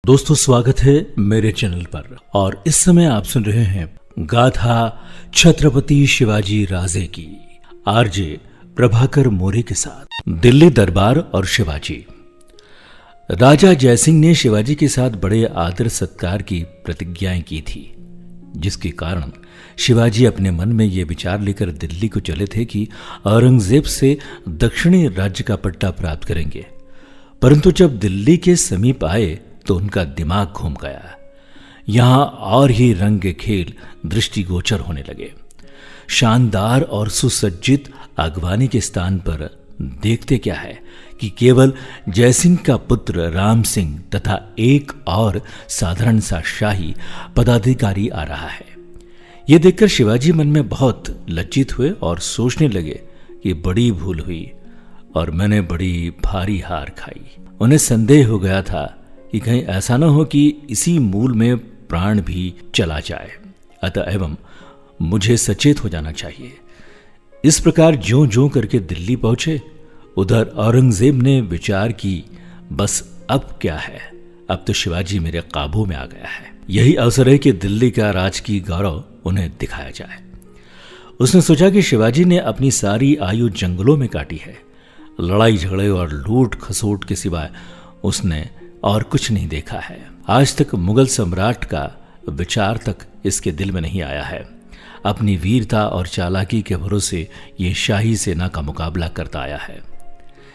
दोस्तों, स्वागत है मेरे चैनल पर। और इस समय आप सुन रहे हैं गाथा छत्रपति शिवाजी राजे की आरजे प्रभाकर मोरे के साथ। दिल्ली दरबार और शिवाजी। राजा जयसिंह ने शिवाजी के साथ बड़े आदर सत्कार की प्रतिज्ञाएं की थी, जिसके कारण शिवाजी अपने मन में यह विचार लेकर दिल्ली को चले थे कि औरंगजेब से दक्षिणी राज्य का पट्टा प्राप्त करेंगे। परंतु जब दिल्ली के समीप आए तो उनका दिमाग घूम गया। यहां और ही रंग के खेल दृष्टिगोचर होने लगे। शानदार और सुसज्जित आगवानी के स्थान पर देखते क्या है कि केवल जयसिंह का पुत्र राम सिंह तथा एक और साधारण सा शाही पदाधिकारी आ रहा है। यह देखकर शिवाजी मन में बहुत लज्जित हुए और सोचने लगे कि बड़ी भूल हुई और मैंने बड़ी भारी हार खाई। उन्हें संदेह हो गया था कि कहीं ऐसा न हो कि इसी मूल में प्राण भी चला जाए, अतः एवं मुझे सचेत हो जाना चाहिए। इस प्रकार ज्यों ज्यों करके दिल्ली पहुंचे, उधर औरंगजेब ने विचार की, बस अब क्या है, अब तो शिवाजी मेरे काबू में आ गया है। यही अवसर है कि दिल्ली का राजकीय गौरव उन्हें दिखाया जाए। उसने सोचा कि शिवाजी ने अपनी सारी आयु जंगलों में काटी है। लड़ाई झगड़े और लूट खसोट के सिवाय उसने और कुछ नहीं देखा है। आज तक मुगल सम्राट का विचार तक इसके दिल में नहीं आया है। अपनी वीरता और चालाकी के भरोसे ये शाही सेना का मुकाबला करता आया है।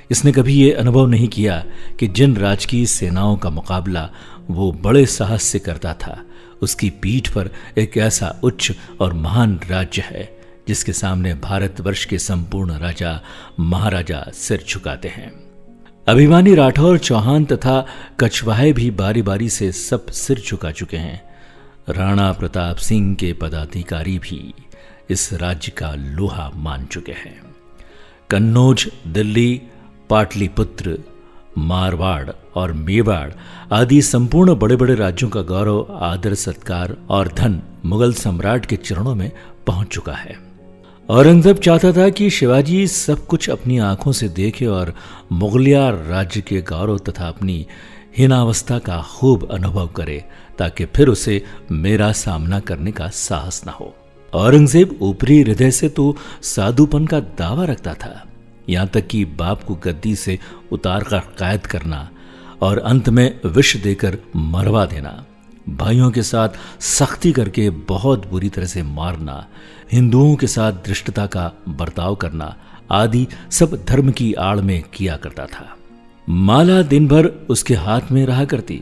इसने कभी ये अनुभव नहीं किया कि जिन राजकीय सेनाओं का मुकाबला वो बड़े साहस से करता था, उसकी पीठ पर एक ऐसा उच्च और महान राज्य है जिसके सामने भारतवर्ष के संपूर्ण राजा महाराजा सिर झुकाते हैं। अभिमानी राठौर, चौहान तथा कछवाहे भी बारी बारी से सब सिर झुका चुके हैं। राणा प्रताप सिंह के पदाधिकारी भी इस राज्य का लोहा मान चुके हैं। कन्नौज, दिल्ली, पाटलिपुत्र, मारवाड़ और मेवाड़ आदि संपूर्ण बड़े बड़े राज्यों का गौरव, आदर सत्कार और धन मुगल सम्राट के चरणों में पहुंच चुका है। औरंगजेब चाहता था कि शिवाजी सब कुछ अपनी आंखों से देखे और मुगलिया राज्य के गौरव तथा अपनी हीनावस्था का खूब अनुभव करे, ताकि फिर उसे मेरा सामना करने का साहस न हो। औरंगजेब ऊपरी हृदय से तो साधुपन का दावा रखता था, यहां तक कि बाप को गद्दी से उतार कर कैद करना और अंत में विष देकर मरवा देना, भाइयों के साथ सख्ती करके बहुत बुरी तरह से मारना, हिंदुओं के साथ धृष्टता का बर्ताव करना आदि सब धर्म की आड़ में किया करता था। माला दिन भर उसके हाथ में रहा करती।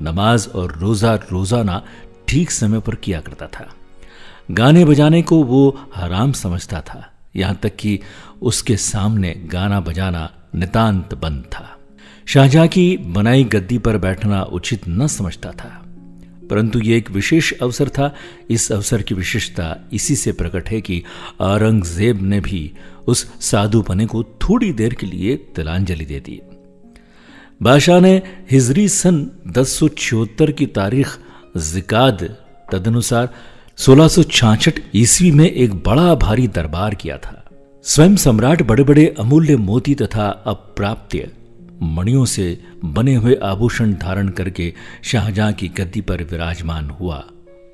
नमाज और रोजा रोजाना ठीक समय पर किया करता था। गाने बजाने को वो हराम समझता था, यहां तक कि उसके सामने गाना बजाना नितांत बंद था। शाहजहां की बनाई गद्दी पर बैठना उचित न समझता था, परंतु यह एक विशेष अवसर था। इस अवसर की विशेषता इसी से प्रकट है कि औरंगजेब ने भी उस साधुपने को थोड़ी देर के लिए तिलांजलि दे दी। बादशाह ने हिजरी सन 1076 की तारीख जिकाद तदनुसार 1666 ईस्वी में एक बड़ा भारी दरबार किया था। स्वयं सम्राट बड़े बड़े अमूल्य मोती तथा अप्राप्य मणियों से बने हुए आभूषण धारण करके शाहजहां की गद्दी पर विराजमान हुआ,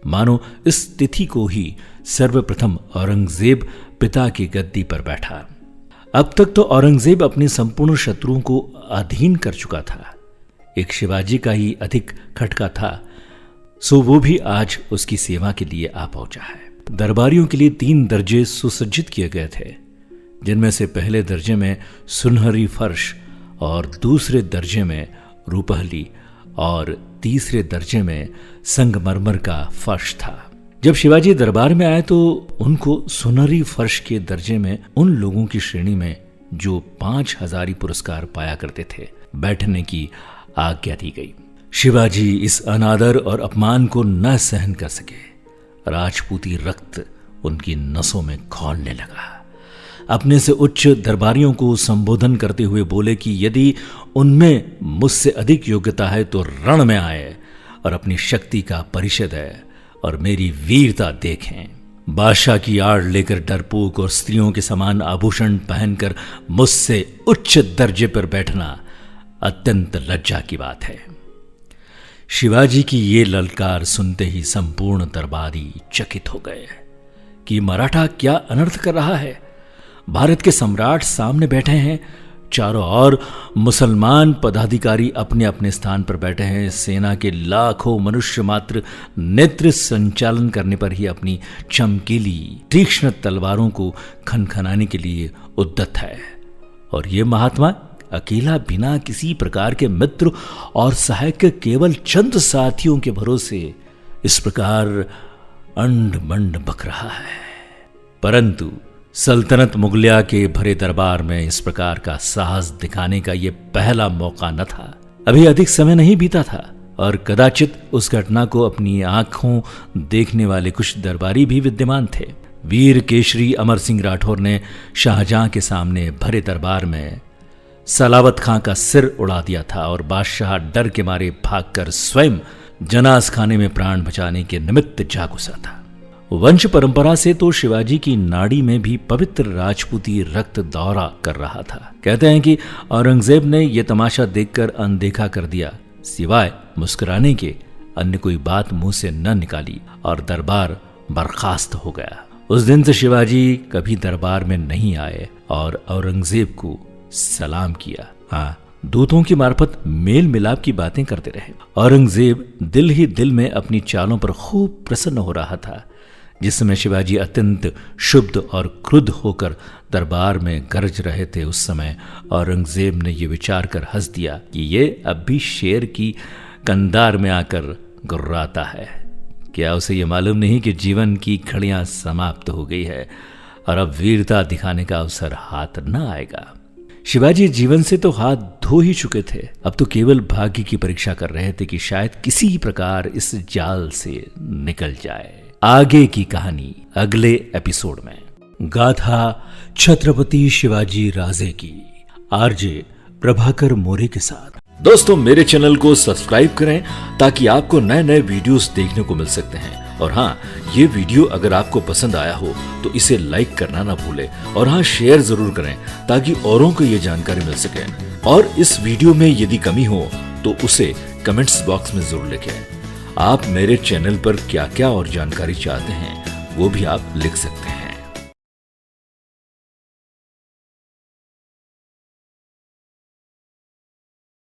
मानो इस तिथि को ही सर्वप्रथम औरंगजेब पिता की गद्दी पर बैठा। अब तक तो औरंगजेब अपने संपूर्ण शत्रुओं को अधीन कर चुका था। एक शिवाजी का ही अधिक खटका था, सो वो भी आज उसकी सेवा के लिए आ पहुंचा है। दरबारियों के लिए 3 दर्जे सुसज्जित किए गए थे, जिनमें से पहले दर्जे में सुनहरी फर्श और दूसरे दर्जे में रूपहली और तीसरे दर्जे में संगमरमर का फर्श था। जब शिवाजी दरबार में आए तो उनको सुनहरी फर्श के दर्जे में उन लोगों की श्रेणी में जो 5000 पुरस्कार पाया करते थे बैठने की आज्ञा दी गई। शिवाजी इस अनादर और अपमान को न सहन कर सके। राजपूती रक्त उनकी नसों में खौलने लगा। अपने से उच्च दरबारियों को संबोधन करते हुए बोले कि यदि उनमें मुझसे अधिक योग्यता है तो रण में आए और अपनी शक्ति का परिचय दें और मेरी वीरता देखें। बादशाह की आड़ लेकर डरपोक और स्त्रियों के समान आभूषण पहनकर मुझसे उच्च दर्जे पर बैठना अत्यंत लज्जा की बात है। शिवाजी की ये ललकार सुनते ही संपूर्ण दरबारी चकित हो गए कि मराठा क्या अनर्थ कर रहा है। भारत के सम्राट सामने बैठे हैं, चारों ओर मुसलमान पदाधिकारी अपने अपने स्थान पर बैठे हैं। सेना के लाखों मनुष्य मात्र नेत्र संचालन करने पर ही अपनी चमकीली तीक्ष्ण तलवारों को खनखनाने के लिए उद्यत है, और ये महात्मा अकेला बिना किसी प्रकार के मित्र और सहायक के केवल चंद साथियों के भरोसे इस प्रकार अंड मंड बक रहा है। परंतु सल्तनत मुगलिया के भरे दरबार में इस प्रकार का साहस दिखाने का यह पहला मौका न था। अभी अधिक समय नहीं बीता था और कदाचित उस घटना को अपनी आंखों देखने वाले कुछ दरबारी भी विद्यमान थे। वीर केशरी अमर सिंह राठौर ने शाहजहां के सामने भरे दरबार में सलावत खां का सिर उड़ा दिया था और बादशाह डर के मारे भागकर स्वयं जनास खाने में प्राण बचाने के निमित्त जा घुसा था। वंश परंपरा से तो शिवाजी की नाड़ी में भी पवित्र राजपूती रक्त दौरा कर रहा था। कहते हैं कि औरंगजेब ने यह तमाशा देखकर अनदेखा कर दिया, सिवाय मुस्कुराने के अन्य कोई बात मुंह से न निकाली, और दरबार बर्खास्त हो गया। उस दिन से शिवाजी कभी दरबार में नहीं आए और औरंगजेब को सलाम किया। हाँ, दूतों की मार्फत मेल मिलाप की बातें करते रहे। औरंगजेब दिल ही दिल में अपनी चालों पर खूब प्रसन्न हो रहा था। जिस समय शिवाजी अत्यंत शुद्ध और क्रुद्ध होकर दरबार में गरज रहे थे, उस समय औरंगजेब ने यह विचार कर हंस दिया कि ये अब भी शेर की कंधार में आकर गुर्राता है। क्या उसे यह मालूम नहीं कि जीवन की घड़ियां समाप्त हो गई है और अब वीरता दिखाने का अवसर हाथ न आएगा। शिवाजी जीवन से तो हाथ धो ही चुके थे, अब तो केवल भाग्य की परीक्षा कर रहे थे कि शायद किसी प्रकार इस जाल से निकल जाए। आगे की कहानी अगले एपिसोड में। गाथा छत्रपति शिवाजी राजे की आरजे प्रभाकर मोरे के साथ। दोस्तों, मेरे चैनल को सब्सक्राइब करें ताकि आपको नए नए वीडियोस देखने को मिल सकते हैं। और हाँ, ये वीडियो अगर आपको पसंद आया हो तो इसे लाइक करना ना भूलें, और हाँ, शेयर जरूर करें ताकि औरों को ये जानकारी मिल सके। और इस वीडियो में यदि कमी हो तो उसे कमेंट्स बॉक्स में जरूर लिखें। आप मेरे चैनल पर क्या क्या और जानकारी चाहते हैं वो भी आप लिख सकते हैं।